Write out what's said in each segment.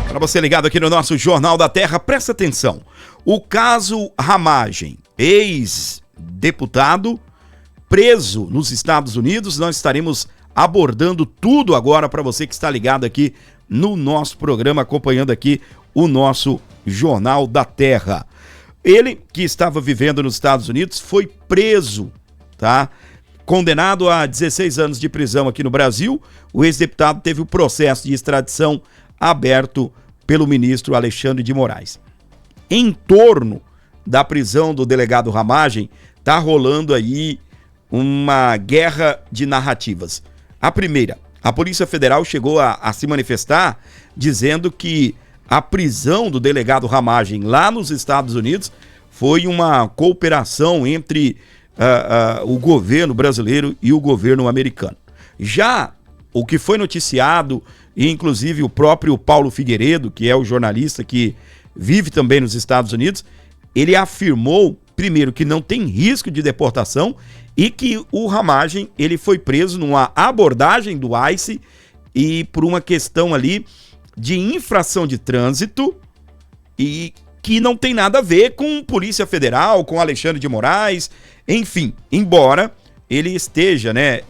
Para você ligado aqui no nosso Jornal da Terra, presta atenção. O caso Ramagem, ex-deputado preso nos Estados Unidos, nós estaremos abordando tudo agora para você que está ligado aqui no nosso programa, acompanhando aqui o nosso Jornal da Terra. Ele, que estava vivendo nos Estados Unidos, foi preso, tá? Condenado a 16 anos de prisão aqui no Brasil. O ex-deputado teve o processo de extradição aberto pelo ministro Alexandre de Moraes. Em torno da prisão do delegado Ramagem, tá rolando aí uma guerra de narrativas. A primeira, a Polícia Federal chegou a se manifestar dizendo que a prisão do delegado Ramagem lá nos Estados Unidos foi uma cooperação entre o governo brasileiro e o governo americano. Já o que foi noticiado, e inclusive o próprio Paulo Figueiredo, que é o jornalista que vive também nos Estados Unidos, ele afirmou, primeiro, que não tem risco de deportação e que o Ramagem ele foi preso numa abordagem do ICE e por uma questão ali de infração de trânsito e que não tem nada a ver com Polícia Federal, com Alexandre de Moraes, enfim, embora ele esteja, né,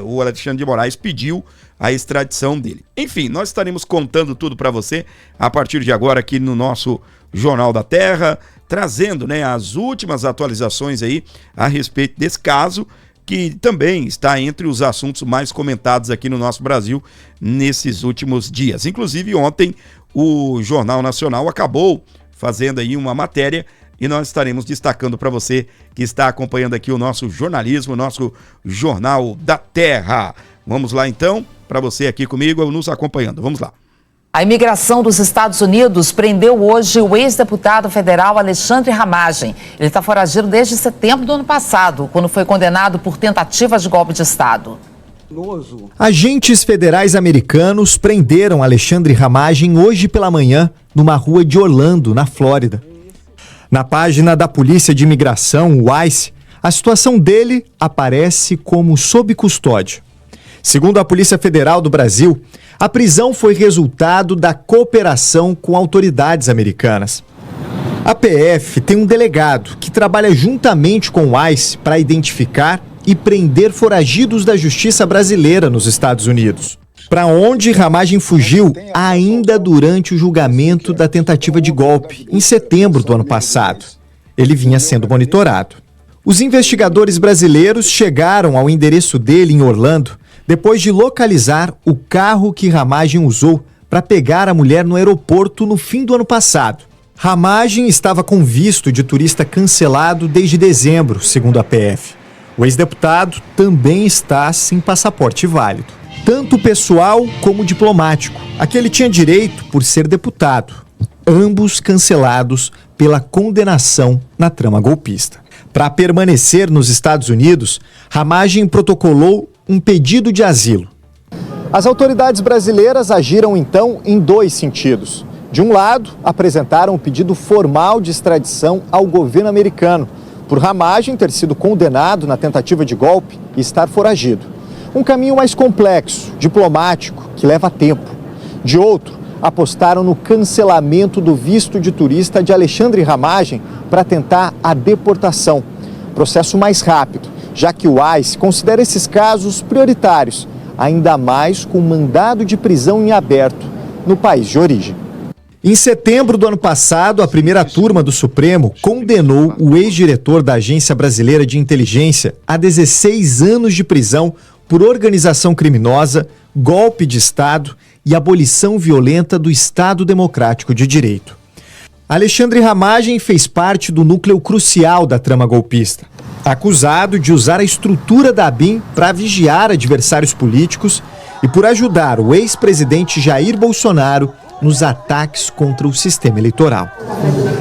o Alexandre de Moraes pediu a extradição dele. Enfim, nós estaremos contando tudo para você a partir de agora aqui no nosso Jornal da Terra, trazendo, né, as últimas atualizações aí a respeito desse caso, que também está entre os assuntos mais comentados aqui no nosso Brasil nesses últimos dias. Inclusive ontem o Jornal Nacional acabou fazendo aí uma matéria e nós estaremos destacando para você que está acompanhando aqui o nosso jornalismo, o nosso Jornal da Terra. Vamos lá então, para você aqui comigo, nos acompanhando. Vamos lá. A imigração dos Estados Unidos prendeu hoje o ex-deputado federal Alexandre Ramagem. Ele está foragido desde setembro do ano passado, quando foi condenado por tentativa de golpe de Estado. Agentes federais americanos prenderam Alexandre Ramagem hoje pela manhã numa rua de Orlando, na Flórida. Na página da Polícia de Imigração, o ICE, a situação dele aparece como sob custódia. Segundo a Polícia Federal do Brasil, a prisão foi resultado da cooperação com autoridades americanas. A PF tem um delegado que trabalha juntamente com o ICE para identificar e prender foragidos da justiça brasileira nos Estados Unidos, para onde Ramagem fugiu ainda durante o julgamento da tentativa de golpe, em setembro do ano passado. Ele vinha sendo monitorado. Os investigadores brasileiros chegaram ao endereço dele em Orlando depois de localizar o carro que Ramagem usou para pegar a mulher no aeroporto no fim do ano passado. Ramagem estava com visto de turista cancelado desde dezembro, segundo a PF. O ex-deputado também está sem passaporte válido, tanto pessoal como diplomático, a que ele tinha direito por ser deputado, ambos cancelados pela condenação na trama golpista. Para permanecer nos Estados Unidos, Ramagem protocolou um pedido de asilo. As autoridades brasileiras agiram então em dois sentidos. De um lado, apresentaram um pedido formal de extradição ao governo americano, por Ramagem ter sido condenado na tentativa de golpe e estar foragido. Um caminho mais complexo, diplomático, que leva tempo. De outro, apostaram no cancelamento do visto de turista de Alexandre Ramagem para tentar a deportação. Processo mais rápido, já que o ICE considera esses casos prioritários, ainda mais com mandado de prisão em aberto no país de origem. Em setembro do ano passado, a primeira turma do Supremo condenou o ex-diretor da Agência Brasileira de Inteligência a 16 anos de prisão por organização criminosa, golpe de Estado e abolição violenta do Estado Democrático de Direito. Alexandre Ramagem fez parte do núcleo crucial da trama golpista, acusado de usar a estrutura da ABIN para vigiar adversários políticos e por ajudar o ex-presidente Jair Bolsonaro nos ataques contra o sistema eleitoral.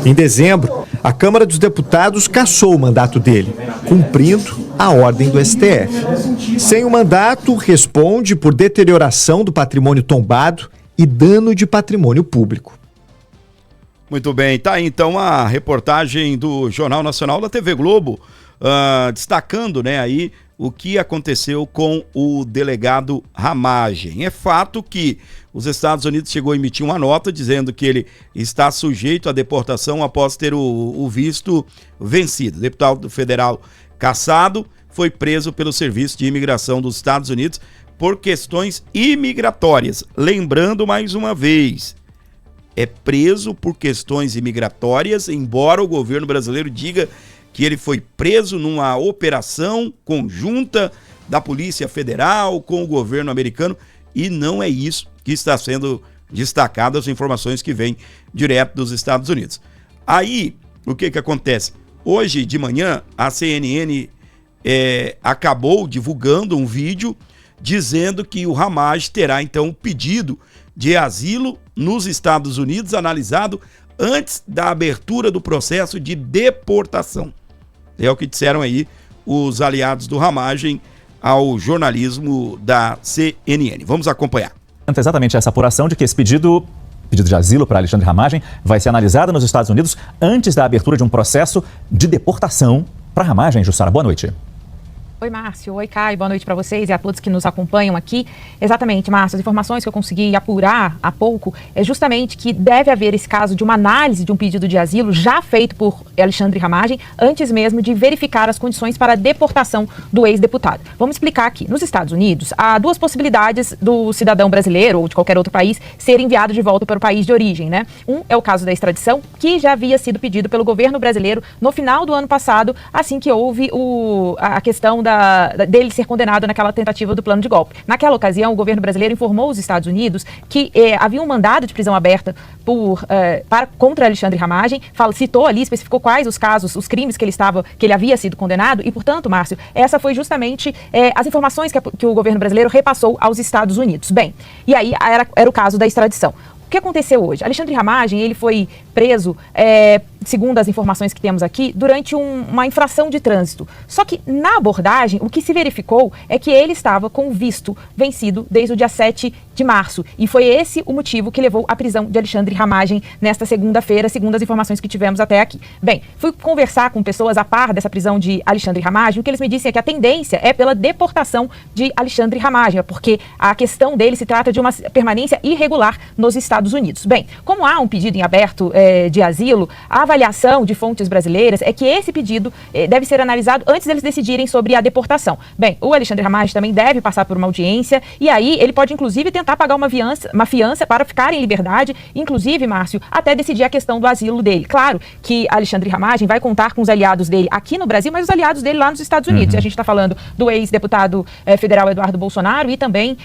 Em dezembro, a Câmara dos Deputados cassou o mandato dele, cumprindo a ordem do STF. Sem o mandato, responde por deterioração do patrimônio tombado e dano de patrimônio público. Muito bem, tá aí então a reportagem do Jornal Nacional da TV Globo, destacando, né, aí o que aconteceu com o delegado Ramagem. É fato que os Estados Unidos chegou a emitir uma nota dizendo que ele está sujeito à deportação após ter o visto vencido. O deputado federal cassado foi preso pelo Serviço de Imigração dos Estados Unidos por questões imigratórias. Lembrando mais uma vez, é preso por questões imigratórias, embora o governo brasileiro diga que ele foi preso numa operação conjunta da Polícia Federal com o governo americano, e não é isso que está sendo destacado, as informações que vêm direto dos Estados Unidos. Aí, o que acontece? Hoje de manhã, a CNN acabou divulgando um vídeo dizendo que o Ramagem terá então um pedido de asilo nos Estados Unidos analisado antes da abertura do processo de deportação. É o que disseram aí os aliados do Ramagem ao jornalismo da CNN. Vamos acompanhar. Exatamente essa apuração de que esse pedido de asilo para Alexandre Ramagem vai ser analisado nos Estados Unidos antes da abertura de um processo de deportação para Ramagem. Jussara, boa noite. Oi, Márcio. Oi, Caio. Boa noite para vocês e a todos que nos acompanham aqui. Exatamente, Márcio, as informações que eu consegui apurar há pouco é justamente que deve haver esse caso de uma análise de um pedido de asilo já feito por Alexandre Ramagem antes mesmo de verificar as condições para a deportação do ex-deputado. Vamos explicar aqui. Nos Estados Unidos, há duas possibilidades do cidadão brasileiro ou de qualquer outro país ser enviado de volta para o país de origem, né? Um é o caso da extradição, que já havia sido pedido pelo governo brasileiro no final do ano passado, assim que houve a questão dele ser condenado naquela tentativa do plano de golpe. Naquela ocasião, o governo brasileiro informou os Estados Unidos que havia um mandado de prisão aberta contra Alexandre Ramagem, citou ali, especificou quais os casos, os crimes que ele havia sido condenado e, portanto, Márcio, essa foi justamente as informações que o governo brasileiro repassou aos Estados Unidos. Bem, e aí era o caso da extradição. O que aconteceu hoje? Alexandre Ramagem, ele foi preso, segundo as informações que temos aqui, durante uma infração de trânsito. Só que na abordagem, o que se verificou é que ele estava com visto vencido desde o dia 7 de março. E foi esse o motivo que levou à prisão de Alexandre Ramagem nesta segunda-feira, segundo as informações que tivemos até aqui. Bem, fui conversar com pessoas a par dessa prisão de Alexandre Ramagem. O que eles me disseram é que a tendência é pela deportação de Alexandre Ramagem, porque a questão dele se trata de uma permanência irregular nos Estados Unidos. Bem, como há um pedido em aberto de asilo, a avaliação de fontes brasileiras é que esse pedido deve ser analisado antes deles decidirem sobre a deportação. Bem, o Alexandre Ramagem também deve passar por uma audiência e aí ele pode inclusive tentar pagar uma fiança para ficar em liberdade, inclusive, Márcio, até decidir a questão do asilo dele. Claro que Alexandre Ramagem vai contar com os aliados dele aqui no Brasil, mas os aliados dele lá nos Estados Unidos. A gente está falando do ex-deputado federal Eduardo Bolsonaro e também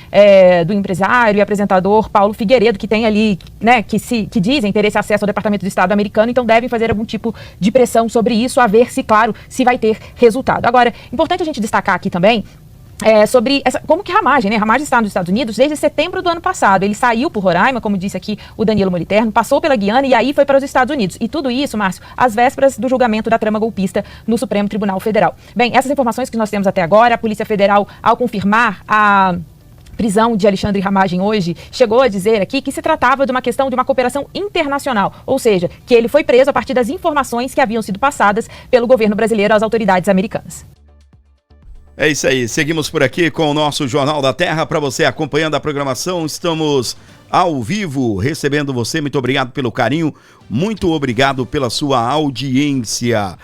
do empresário e apresentador Paulo Figueiredo, que tem ali, né, que dizem ter esse acesso ao Departamento do Estado americano, então devem fazer algum tipo de pressão sobre isso, a ver se, claro, se vai ter resultado. Agora, importante a gente destacar aqui também sobre como que Ramagem, né? Ramagem está nos Estados Unidos desde setembro do ano passado. Ele saiu por Roraima, como disse aqui o Danilo Moliterno, passou pela Guiana e aí foi para os Estados Unidos. E tudo isso, Márcio, às vésperas do julgamento da trama golpista no Supremo Tribunal Federal. Bem, essas informações que nós temos até agora, a Polícia Federal, ao confirmar a prisão de Alexandre Ramagem hoje, chegou a dizer aqui que se tratava de uma questão de uma cooperação internacional, ou seja, que ele foi preso a partir das informações que haviam sido passadas pelo governo brasileiro às autoridades americanas. É isso aí, seguimos por aqui com o nosso Jornal da Terra, para você acompanhando a programação, estamos ao vivo recebendo você, muito obrigado pelo carinho, muito obrigado pela sua audiência.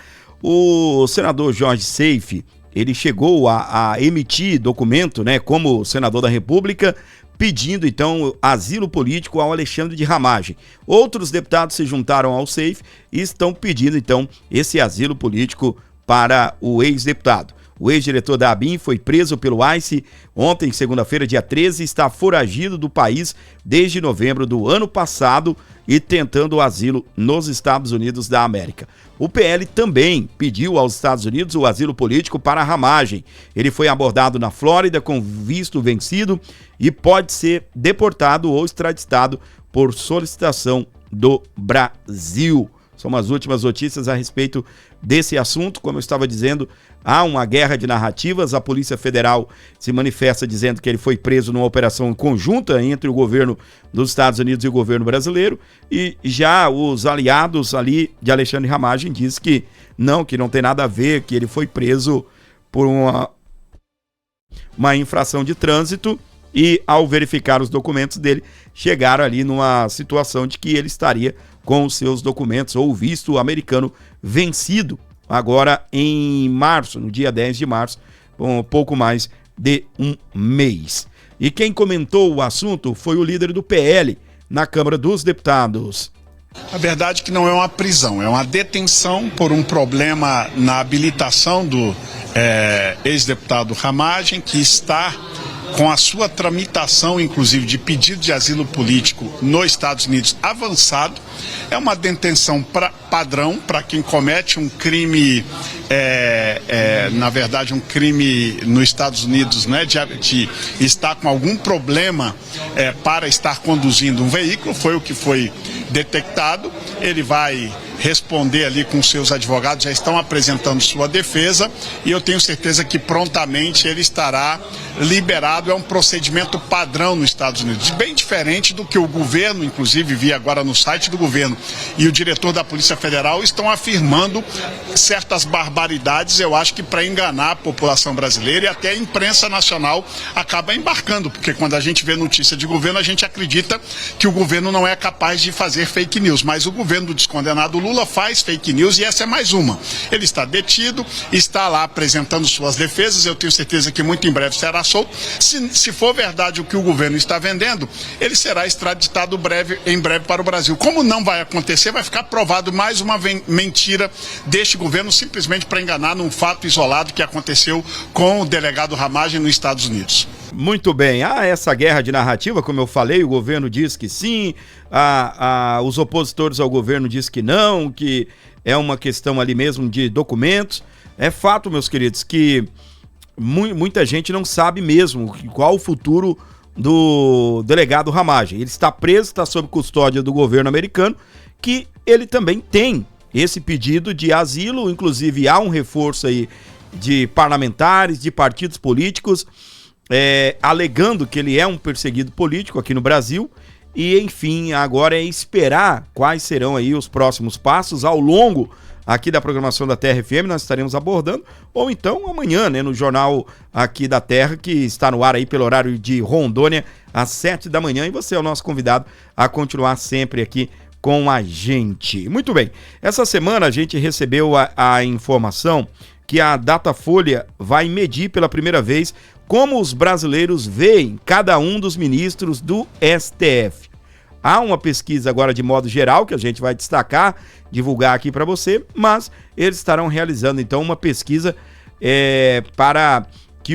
O senador Jorge Seife, ele chegou a emitir documento, né, como senador da República, pedindo, então, asilo político ao Alexandre de Ramagem. Outros deputados se juntaram ao Seife e estão pedindo, então, esse asilo político para o ex-deputado. O ex-diretor da ABIN foi preso pelo ICE ontem, segunda-feira, dia 13, e está foragido do país desde novembro do ano passado e tentando o asilo nos Estados Unidos da América. O PL também pediu aos Estados Unidos o asilo político para Ramagem. Ele foi abordado na Flórida com visto vencido e pode ser deportado ou extraditado por solicitação do Brasil. São as últimas notícias a respeito desse assunto. Como eu estava dizendo, há uma guerra de narrativas. A Polícia Federal se manifesta dizendo que ele foi preso numa operação conjunta entre o governo dos Estados Unidos e o governo brasileiro. E já os aliados ali de Alexandre Ramagem dizem que não tem nada a ver, que ele foi preso por uma uma infração de trânsito e, ao verificar os documentos dele, chegaram ali numa situação de que ele estaria com os seus documentos ou visto americano vencido agora em março, no dia 10 de março, um pouco mais de um mês. E quem comentou o assunto foi o líder do PL na Câmara dos Deputados. A verdade é que não é uma prisão, é uma detenção por um problema na habilitação do ex-deputado Ramagem, que está com a sua tramitação, inclusive, de pedido de asilo político nos Estados Unidos avançado. É uma detenção padrão para quem comete um crime, na verdade, um crime nos Estados Unidos, né, de estar com algum problema para estar conduzindo um veículo. Foi o que foi detectado. Ele vai responder ali com seus advogados, já estão apresentando sua defesa e eu tenho certeza que prontamente ele estará liberado. É um procedimento padrão nos Estados Unidos, bem diferente do que o governo, inclusive vi agora no site do governo, e o diretor da Polícia Federal estão afirmando certas barbaridades, eu acho que para enganar a população brasileira, e até a imprensa nacional acaba embarcando, porque quando a gente vê notícia de governo, a gente acredita que o governo não é capaz de fazer fake news, mas o governo do descondenado Lula faz fake news e essa é mais uma. Ele está detido, está lá apresentando suas defesas, eu tenho certeza que muito em breve será solto. Se for verdade o que o governo está vendendo, ele será extraditado em breve para o Brasil. Como não vai acontecer, vai ficar provado mais uma mentira deste governo, simplesmente para enganar num fato isolado que aconteceu com o delegado Ramagem nos Estados Unidos. Muito bem, essa guerra de narrativa, como eu falei, o governo diz que sim, os opositores ao governo dizem que não, que é uma questão ali mesmo de documentos. É fato, meus queridos, que muita gente não sabe mesmo qual o futuro do delegado Ramagem. Ele está preso, está sob custódia do governo americano, que ele também tem esse pedido de asilo, inclusive há um reforço aí de parlamentares, de partidos políticos, alegando que ele é um perseguido político aqui no Brasil. E enfim, agora é esperar quais serão aí os próximos passos ao longo aqui da programação da Terra FM, nós estaremos abordando, ou então amanhã, né, no Jornal aqui da Terra, que está no ar aí pelo horário de Rondônia, às 7 da manhã, e você é o nosso convidado a continuar sempre aqui com a gente. Muito bem, essa semana a gente recebeu a informação que a Datafolha vai medir pela primeira vez como os brasileiros veem cada um dos ministros do STF. Há uma pesquisa agora de modo geral que a gente vai destacar, divulgar aqui para você, mas eles estarão realizando então uma pesquisa para que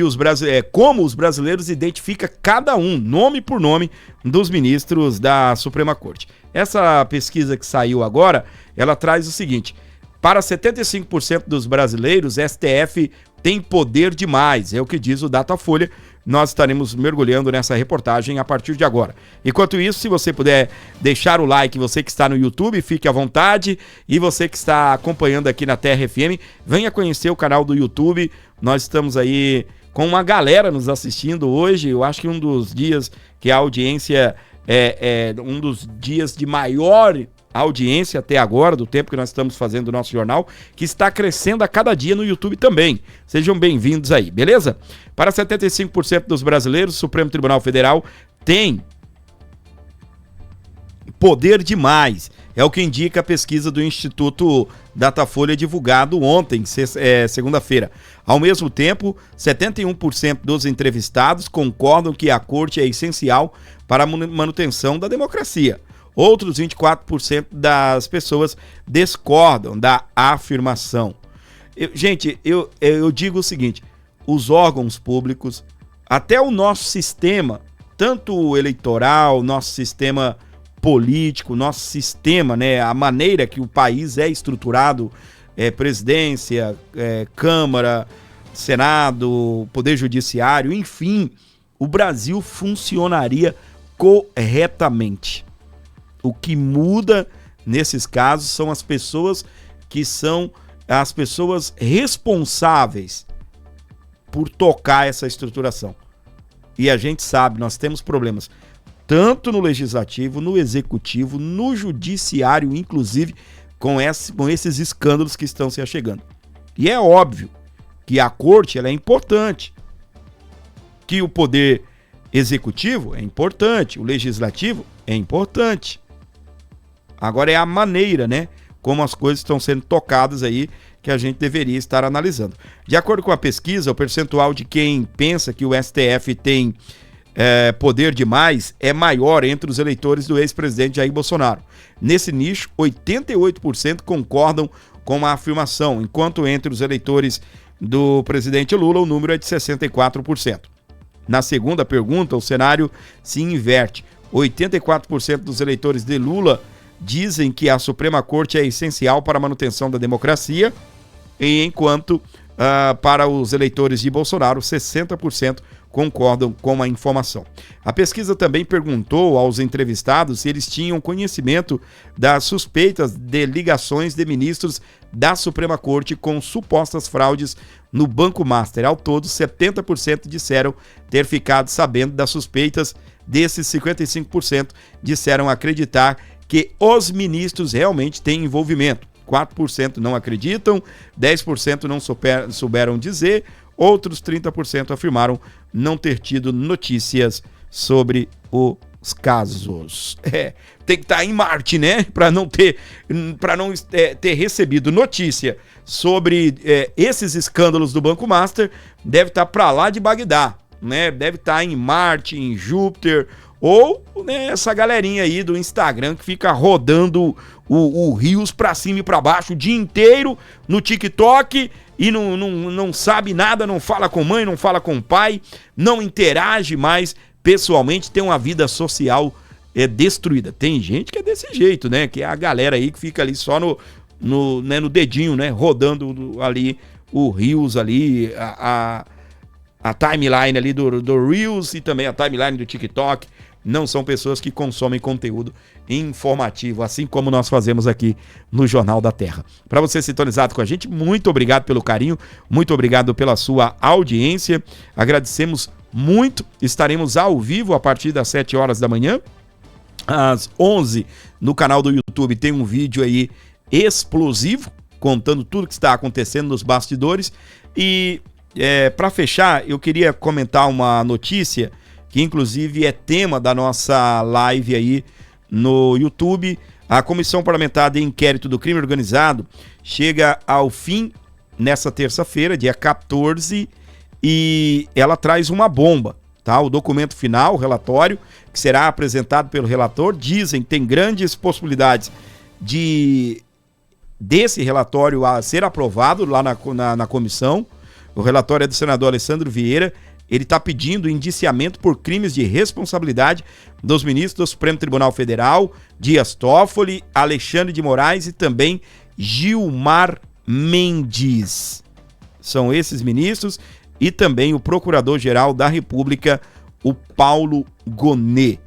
como os brasileiros identificam cada um, nome por nome, dos ministros da Suprema Corte. Essa pesquisa que saiu agora, ela traz o seguinte: para 75% dos brasileiros, STF tem poder demais, é o que diz o Datafolha. Nós estaremos mergulhando nessa reportagem a partir de agora. Enquanto isso, se você puder deixar o like, você que está no YouTube, fique à vontade. E você que está acompanhando aqui na Terra FM, venha conhecer o canal do YouTube. Nós estamos aí com uma galera nos assistindo hoje. Eu acho que um dos dias que a audiência é um dos dias de maior audiência até agora, do tempo que nós estamos fazendo o nosso jornal, que está crescendo a cada dia no YouTube também. Sejam bem-vindos aí, beleza? Para 75% dos brasileiros, o Supremo Tribunal Federal tem poder demais. É o que indica a pesquisa do Instituto Datafolha divulgado ontem, segunda-feira. Ao mesmo tempo, 71% dos entrevistados concordam que a corte é essencial para a manutenção da democracia. Outros 24% das pessoas discordam da afirmação. Eu digo o seguinte: os órgãos públicos, até o nosso sistema, tanto eleitoral, nosso sistema político, nosso sistema, né, a maneira que o país é estruturado, presidência, Câmara, Senado, Poder Judiciário, enfim, o Brasil funcionaria corretamente. O que muda nesses casos são as pessoas que são as pessoas responsáveis por tocar essa estruturação. E a gente sabe, nós temos problemas tanto no legislativo, no executivo, no judiciário, inclusive com esses escândalos que estão se achegando. E é óbvio que a corte ela é importante. que o poder executivo é importante, o legislativo é importante. Agora é a maneira, né, como as coisas estão sendo tocadas aí que a gente deveria estar analisando. De acordo com a pesquisa, o percentual de quem pensa que o STF tem poder demais é maior entre os eleitores do ex-presidente Jair Bolsonaro. Nesse nicho, 88% concordam com a afirmação, enquanto entre os eleitores do presidente Lula o número é de 64%. Na segunda pergunta, o cenário se inverte. 84% dos eleitores de Lula dizem que a Suprema Corte é essencial para a manutenção da democracia, enquanto para os eleitores de Bolsonaro, 60% concordam com a informação. A pesquisa também perguntou aos entrevistados se eles tinham conhecimento das suspeitas de ligações de ministros da Suprema Corte com supostas fraudes no Banco Master. Ao todo, 70% disseram ter ficado sabendo das suspeitas. Desses, 55% disseram acreditar que os ministros realmente têm envolvimento. 4% não acreditam, 10% não souberam dizer, outros 30% afirmaram não ter tido notícias sobre os casos. Tem que estar em Marte, né? Para não ter recebido notícia sobre esses escândalos do Banco Master, deve estar para lá de Bagdá, né? Deve estar em Marte, em Júpiter, ou né, essa galerinha aí do Instagram que fica rodando o rios pra cima e pra baixo o dia inteiro no TikTok e não sabe nada, não fala com mãe, não fala com pai, não interage mais pessoalmente, tem uma vida social destruída. Tem gente que é desse jeito, né? Que é a galera aí que fica ali só no dedinho, né? Rodando ali o rios ali, a timeline ali do Reels e também a timeline do TikTok. Não são pessoas que consomem conteúdo informativo, assim como nós fazemos aqui no Jornal da Terra. Para você sintonizado com a gente, muito obrigado pelo carinho, muito obrigado pela sua audiência. Agradecemos muito. Estaremos ao vivo a partir das 7 horas da manhã. Às 11 no canal do YouTube tem um vídeo aí explosivo, contando tudo que está acontecendo nos bastidores. E para fechar, eu queria comentar uma notícia que inclusive é tema da nossa live aí no YouTube. A Comissão Parlamentar de Inquérito do Crime Organizado chega ao fim nessa terça-feira, dia 14, e ela traz uma bomba, tá? O documento final, o relatório, que será apresentado pelo relator, dizem que tem grandes possibilidades desse relatório a ser aprovado lá na comissão. O relatório é do senador Alessandro Vieira. Ele está pedindo indiciamento por crimes de responsabilidade dos ministros do Supremo Tribunal Federal, Dias Toffoli, Alexandre de Moraes e também Gilmar Mendes. São esses ministros e também o Procurador-Geral da República, o Paulo Gonet.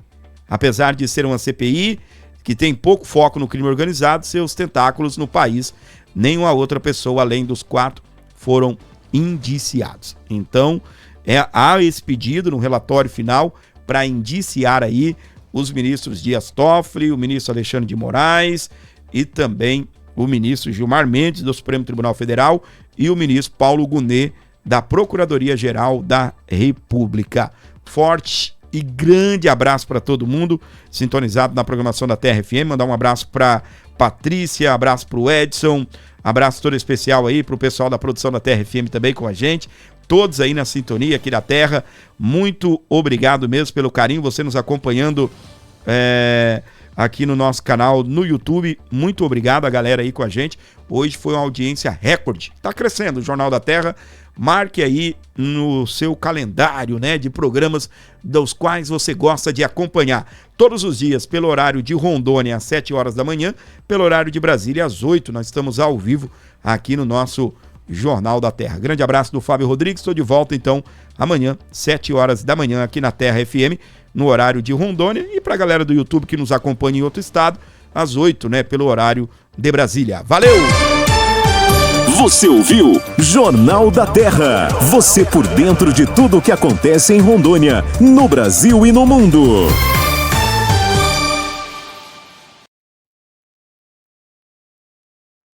Apesar de ser uma CPI que tem pouco foco no crime organizado, seus tentáculos no país, nenhuma outra pessoa além dos 4 foram indiciados. Então, há esse pedido no relatório final para indiciar aí os ministros Dias Toffoli, o ministro Alexandre de Moraes e também o ministro Gilmar Mendes do Supremo Tribunal Federal e o ministro Paulo Gonet da Procuradoria-Geral da República. Forte e grande abraço para todo mundo sintonizado na programação da Terra FM. Mandar um abraço para Patrícia, abraço para o Edson, abraço todo especial aí para o pessoal da produção da Terra FM também com a gente. Todos aí na sintonia aqui da Terra, muito obrigado mesmo pelo carinho, você nos acompanhando aqui no nosso canal no YouTube, muito obrigado a galera aí com a gente. Hoje foi uma audiência recorde, tá crescendo o Jornal da Terra. Marque aí no seu calendário, né, de programas dos quais você gosta de acompanhar todos os dias pelo horário de Rondônia às 7 horas da manhã, pelo horário de Brasília às 8, nós estamos ao vivo aqui no nosso Jornal da Terra. Grande abraço do Fábio Rodrigues, estou de volta então amanhã, 7 horas da manhã aqui na Terra FM, no horário de Rondônia, e para a galera do YouTube que nos acompanha em outro estado, às 8, né, pelo horário de Brasília. Valeu! Você ouviu Jornal da Terra. Você por dentro de tudo o que acontece em Rondônia, no Brasil e no mundo.